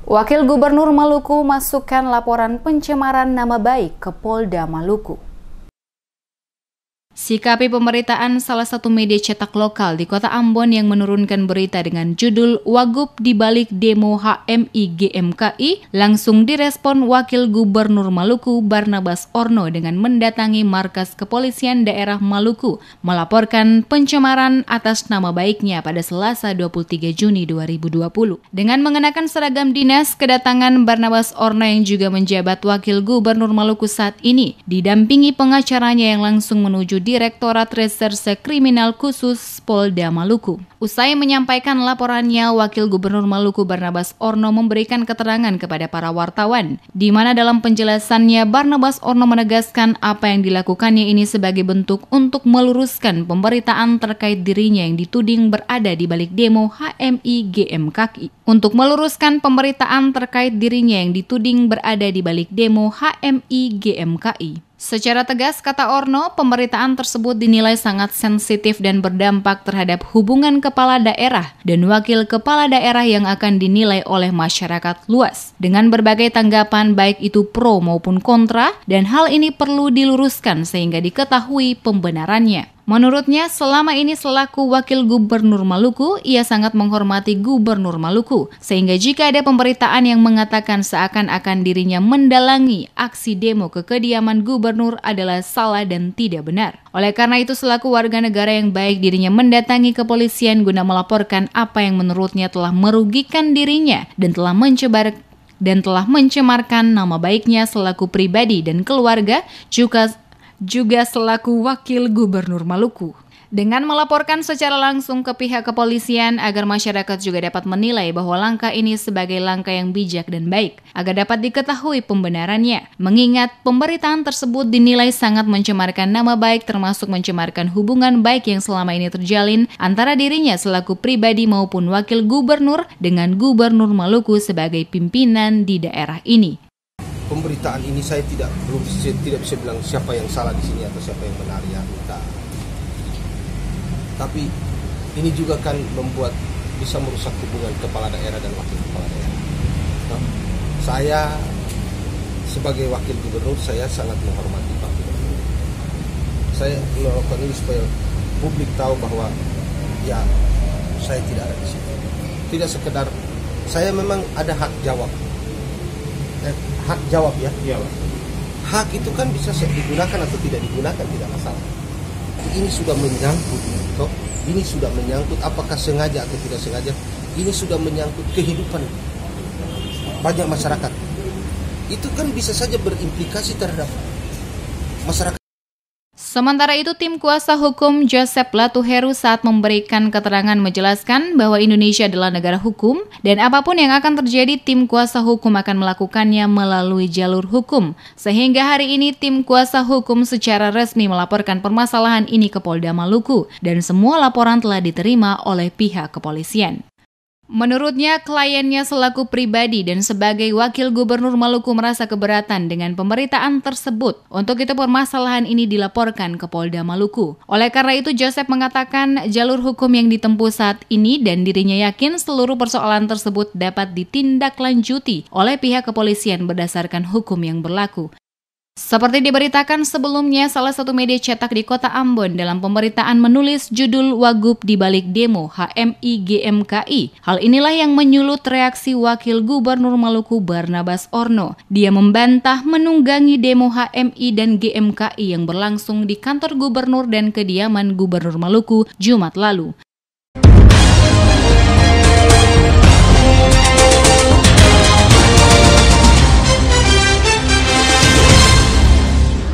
Wakil Gubernur Maluku masukkan laporan pencemaran nama baik ke Polda Maluku. Sikapi pemberitaan salah satu media cetak lokal di kota Ambon yang menurunkan berita dengan judul "Wagub dibalik demo HMI GMKI" langsung direspon Wakil Gubernur Maluku Barnabas Orno dengan mendatangi markas kepolisian daerah Maluku melaporkan pencemaran atas nama baiknya pada Selasa 23 Juni 2020. Dengan mengenakan seragam dinas, kedatangan Barnabas Orno yang juga menjabat Wakil Gubernur Maluku saat ini didampingi pengacaranya yang langsung menuju Direktorat Reserse Kriminal Khusus Polda Maluku. Usai menyampaikan laporannya, Wakil Gubernur Maluku Barnabas Orno memberikan keterangan kepada para wartawan, di mana dalam penjelasannya Barnabas Orno menegaskan apa yang dilakukannya ini sebagai bentuk untuk meluruskan pemberitaan terkait dirinya yang dituding berada di balik demo HMI GMKI. Untuk meluruskan pemberitaan terkait dirinya yang dituding berada di balik demo HMI GMKI. Secara tegas, kata Orno, pemberitaan tersebut dinilai sangat sensitif dan berdampak terhadap hubungan kepala daerah dan wakil kepala daerah yang akan dinilai oleh masyarakat luas. Dengan berbagai tanggapan baik itu pro maupun kontra, dan hal ini perlu diluruskan sehingga diketahui pembenarannya. Menurutnya, selama ini selaku Wakil Gubernur Maluku, ia sangat menghormati Gubernur Maluku, sehingga jika ada pemberitaan yang mengatakan seakan-akan dirinya mendalangi aksi demo ke kediaman Gubernur adalah salah dan tidak benar. Oleh karena itu, selaku warga negara yang baik, dirinya mendatangi kepolisian guna melaporkan apa yang menurutnya telah merugikan dirinya dan telah mencemarkan nama baiknya selaku pribadi dan keluarga, juga selaku Wakil Gubernur Maluku. Dengan melaporkan secara langsung ke pihak kepolisian agar masyarakat juga dapat menilai bahwa langkah ini sebagai langkah yang bijak dan baik, agar dapat diketahui pembenarannya. Mengingat pemberitaan tersebut dinilai sangat mencemarkan nama baik, termasuk mencemarkan hubungan baik yang selama ini terjalin antara dirinya selaku pribadi maupun Wakil Gubernur dengan Gubernur Maluku sebagai pimpinan di daerah ini. Pemberitaan ini saya tidak bisa bilang siapa yang salah di sini atau siapa yang benar, ya enggak. Tapi ini juga kan membuat bisa merusak hubungan kepala daerah dan wakil kepala daerah. Nah, saya sebagai wakil gubernur, saya sangat menghormati Pak Gubernur. Saya melakukan ini supaya publik tahu bahwa ya saya tidak ada di situ. Tidak sekedar saya memang ada hak jawab. Hak jawab ya. Hak itu kan bisa digunakan atau tidak digunakan, tidak masalah. Ini sudah menyangkut, ini sudah menyangkut apakah sengaja atau tidak sengaja. Ini sudah menyangkut kehidupan banyak masyarakat. Itu kan bisa saja berimplikasi terhadap masyarakat. Sementara itu, tim kuasa hukum Joseph Latuheru saat memberikan keterangan menjelaskan bahwa Indonesia adalah negara hukum dan apapun yang akan terjadi, tim kuasa hukum akan melakukannya melalui jalur hukum. Sehingga hari ini tim kuasa hukum secara resmi melaporkan permasalahan ini ke Polda Maluku dan semua laporan telah diterima oleh pihak kepolisian. Menurutnya, kliennya selaku pribadi dan sebagai Wakil Gubernur Maluku merasa keberatan dengan pemberitaan tersebut. Untuk itu permasalahan ini dilaporkan ke Polda Maluku. Oleh karena itu, Joseph mengatakan jalur hukum yang ditempuh saat ini dan dirinya yakin seluruh persoalan tersebut dapat ditindaklanjuti oleh pihak kepolisian berdasarkan hukum yang berlaku. Seperti diberitakan sebelumnya, salah satu media cetak di kota Ambon dalam pemberitaan menulis judul "Wagub dibalik demo HMI GMKI". Hal inilah yang menyulut reaksi Wakil Gubernur Maluku Barnabas Orno. Dia membantah menunggangi demo HMI dan GMKI yang berlangsung di kantor gubernur dan kediaman Gubernur Maluku Jumat lalu.